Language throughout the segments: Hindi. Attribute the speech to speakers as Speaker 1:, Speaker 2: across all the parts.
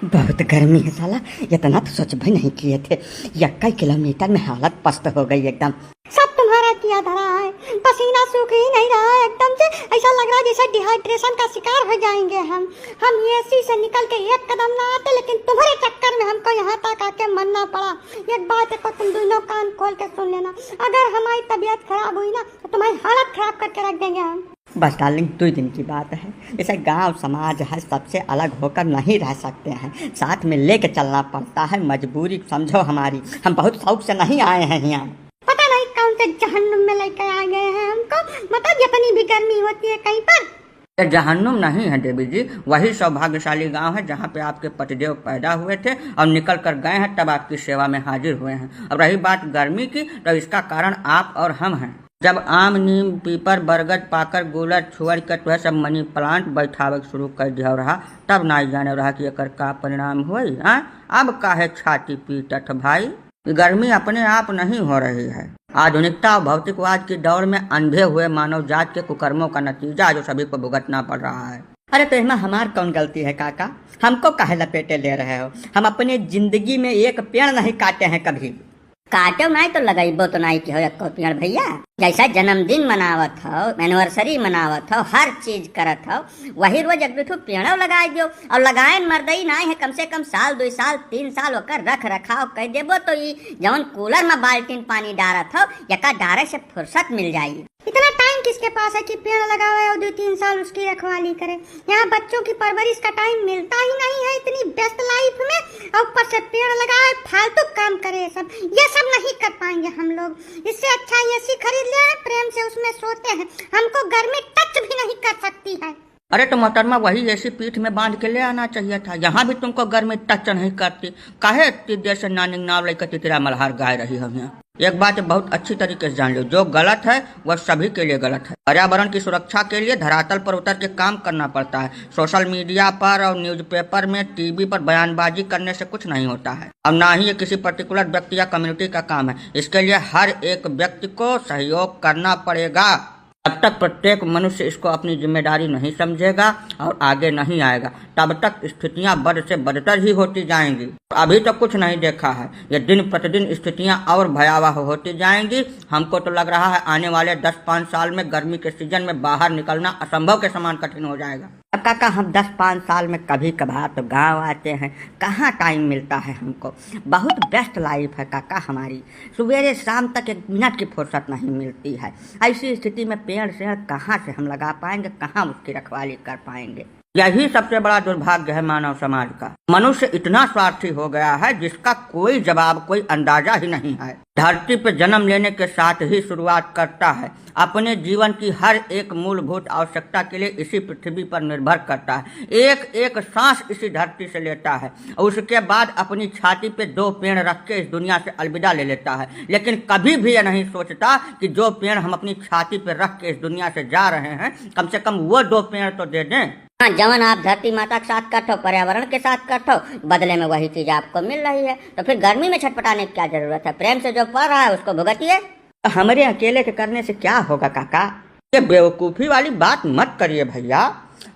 Speaker 1: बहुत गर्मी है साला। इतना तो सोच भी नहीं किए थे। 21 किलोमीटर में हालत पस्त हो गई एकदम।
Speaker 2: सब तुम्हारा किया धरा है, पसीना सूख ही नहीं रहा है एकदम से। ऐसा लग रहा है जैसे डिहाइड्रेशन का शिकार हो जाएंगे हम एसी से निकल के एक कदम ना आते, लेकिन तुम्हारे चक्कर में हमको यहाँ तक आके मरना पड़ा। एक बात है को तुम दोनों कान खोल के सुन लेना, अगर हमारी तबीयत खराब हुई ना तो तुम्हारी हालत खराब करके रख देंगे हम।
Speaker 1: बस डार्लिंग 2 दिन की बात है। जैसे गांव समाज है, सबसे अलग होकर नहीं रह सकते हैं, साथ में लेके चलना पड़ता है। मजबूरी समझो हमारी, हम बहुत शौक से नहीं आए हैं यहाँ।
Speaker 2: पता नहीं कौन से जहन्नुम में लेकर आ गए हैं हमको। मतलब जितनी भी गर्मी होती है कहीं पर।
Speaker 1: जहन्नुम नहीं है देवी जी, वही सौभाग्यशाली गांव है जहाँ पे आपके पतिदेव पैदा हुए थे और निकल कर गए हैं, तब आपकी सेवा में हाजिर हुए हैं। अब रही बात गर्मी की, तो इसका कारण आप और हम हैं। जब आम नीम पीपर बरगद पाकर गुलर छुअर के तो सब मनी प्लांट बैठावे शुरू कर दिया रहा, तब ना जाने रहा कि एकर का परिणाम हुई। अब काहे छाती पीटत भाई। गर्मी अपने आप नहीं हो रही है, आधुनिकता और भौतिकवाद की दौड़ में अंधे हुए मानव जात के कुकर्मों का नतीजा जो सभी को भुगतना पड़ रहा है। अरे तो इसमें हमार कौन गलती है काका? हमको काहे लपेटे ले रहे हो? हम अपने जिंदगी में एक पेड़ नहीं काटे हैं कभी।
Speaker 3: काटो नहीं तो लगाइबो तो नहीं कि हो एको पेड़ भैया। जैसा जन्मदिन मनावत हो, एनिवर्सरी मनावत हो, हर चीज करत हो, वही रोज एक दो पेड़ लगाए दियो। और लगाए मर्दई नहीं है, कम से कम साल 2 साल 3 साल होकर रख रखाव कर देबो तो ये जवन कूलर में बाल्टीन पानी डारत हो यका डारे से फुर्सत मिल जाएगी।
Speaker 2: इतना टाइम किसके पास है कि पेड़ लगावे और 2-3 साल उसकी रखवाली करे। यहाँ बच्चों की परवरिश का टाइम मिलता ही नहीं है इतनी व्यस्त लाइफ में, और ऊपर से पेड़ लगाए फालतू काम करे। ये सब नहीं कर पाएंगे हम लोग। इससे अच्छा एसी खरीद ले, प्रेम से उसमें सोते हैं, हमको गर्मी टच भी नहीं कर सकती है।
Speaker 1: अरे तो मोहतरमा वही ऐसी पीठ में बांध के ले आना चाहिए था, यहाँ भी तुमको गर्मी टच नहीं करती। काहे इतनी देर से नानी नाव लेकर तितरा मल्हार गाय रही हम यहाँ। एक बात बहुत अच्छी तरीके से जान लो, जो गलत है वह सभी के लिए गलत है। पर्यावरण की सुरक्षा के लिए धरातल पर उतर के काम करना पड़ता है। सोशल मीडिया पर और न्यूज़पेपर में, टीवी पर बयानबाजी करने से कुछ नहीं होता है, और ना ही ये किसी पर्टिकुलर व्यक्ति या कम्युनिटी का काम है। इसके लिए हर एक व्यक्ति को सहयोग करना पड़ेगा। जब तक प्रत्येक मनुष्य इसको अपनी जिम्मेदारी नहीं समझेगा और आगे नहीं आएगा, तब तक स्थितियां बद से बदतर ही होती जाएंगी। अभी तो कुछ नहीं देखा है, ये दिन प्रतिदिन स्थितियां और भयावह होती जाएंगी। हमको तो लग रहा है आने वाले 10-5 साल में गर्मी के सीजन में बाहर निकलना असंभव के समान कठिन हो जाएगा। अब काका हम 10-5 साल में कभी कभार तो गांव आते हैं, कहाँ टाइम मिलता है हमको। बहुत बेस्ट लाइफ है काका हमारी, सवेरे शाम तक 1 मिनट की फुर्सत नहीं मिलती है। ऐसी स्थिति में पेड़ शेड़ कहाँ से हम लगा पाएंगे, कहाँ उसकी रखवाली कर पाएंगे। यही सबसे बड़ा दुर्भाग्य है मानव समाज का। मनुष्य इतना स्वार्थी हो गया है जिसका कोई जवाब, कोई अंदाजा ही नहीं है। धरती पर जन्म लेने के साथ ही शुरुआत करता है, अपने जीवन की हर एक मूलभूत आवश्यकता के लिए इसी पृथ्वी पर निर्भर करता है। एक एक सांस इसी धरती से लेता है और उसके बाद अपनी छाती पे 2 पेड़ रख के इस दुनिया से अलविदा ले लेता है। लेकिन कभी भी यह नहीं सोचता कि जो पेड़ हम अपनी छाती पे रख के इस दुनिया से जा रहे हैं, कम से कम वो 2 पेड़ तो दे दें।
Speaker 3: हाँ, जवन आप धरती माता के साथ करते हो, पर्यावरण के साथ करते हो, बदले में वही चीज आपको मिल रही है, तो फिर गर्मी में छटपटाने की क्या जरूरत है। प्रेम से जो पड़ रहा है उसको भुगतिए।
Speaker 1: हमारे अकेले के करने से क्या होगा काका? ये बेवकूफ़ी वाली बात मत करिए भैया।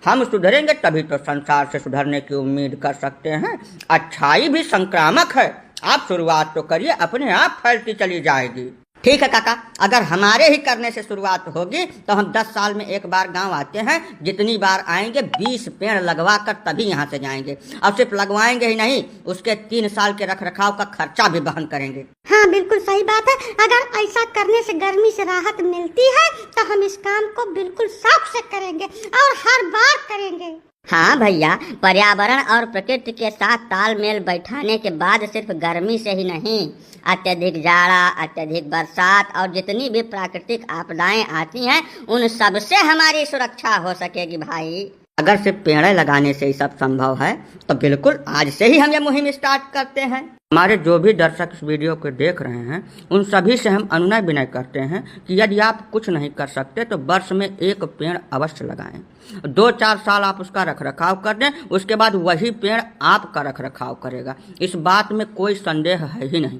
Speaker 1: हम सुधरेंगे तभी तो संसार से सुधरने की उम्मीद कर सकते हैं। अच्छाई भी संक्रामक है, आप शुरुआत तो करिए, अपने आप फैलती चली जाएगी। ठीक है काका, अगर हमारे ही करने से शुरुआत होगी तो हम 10 साल में एक बार गांव आते हैं। जितनी बार आएंगे 20 पेड़ लगवा कर तभी यहाँ से जाएंगे, और सिर्फ लगवाएंगे ही नहीं, उसके 3 साल के रख रखाव का खर्चा भी वहन करेंगे।
Speaker 2: हाँ बिल्कुल सही बात है। अगर ऐसा करने से गर्मी से राहत मिलती है तो हम इस काम को बिल्कुल शौक से करेंगे और हर बार करेंगे।
Speaker 3: हाँ भैया, पर्यावरण और प्रकृति के साथ तालमेल बैठाने के बाद सिर्फ गर्मी से ही नहीं, अत्यधिक जाड़ा, अत्यधिक बरसात और जितनी भी प्राकृतिक आपदाएं आती हैं उन सब से हमारी सुरक्षा हो सकेगी भाई।
Speaker 1: अगर सिर्फ पेड़ लगाने से ही सब संभव है तो बिल्कुल आज से ही हम यह मुहिम स्टार्ट करते हैं। हमारे जो भी दर्शक इस वीडियो को देख रहे हैं उन सभी से हम अनुनय विनय करते हैं कि यदि आप कुछ नहीं कर सकते तो वर्ष में 1 पेड़ अवश्य लगाएं। 2-4 साल आप उसका रख रखाव कर दें, उसके बाद वही पेड़ आपका रख रखाव करेगा। इस बात में कोई संदेह है ही नहीं।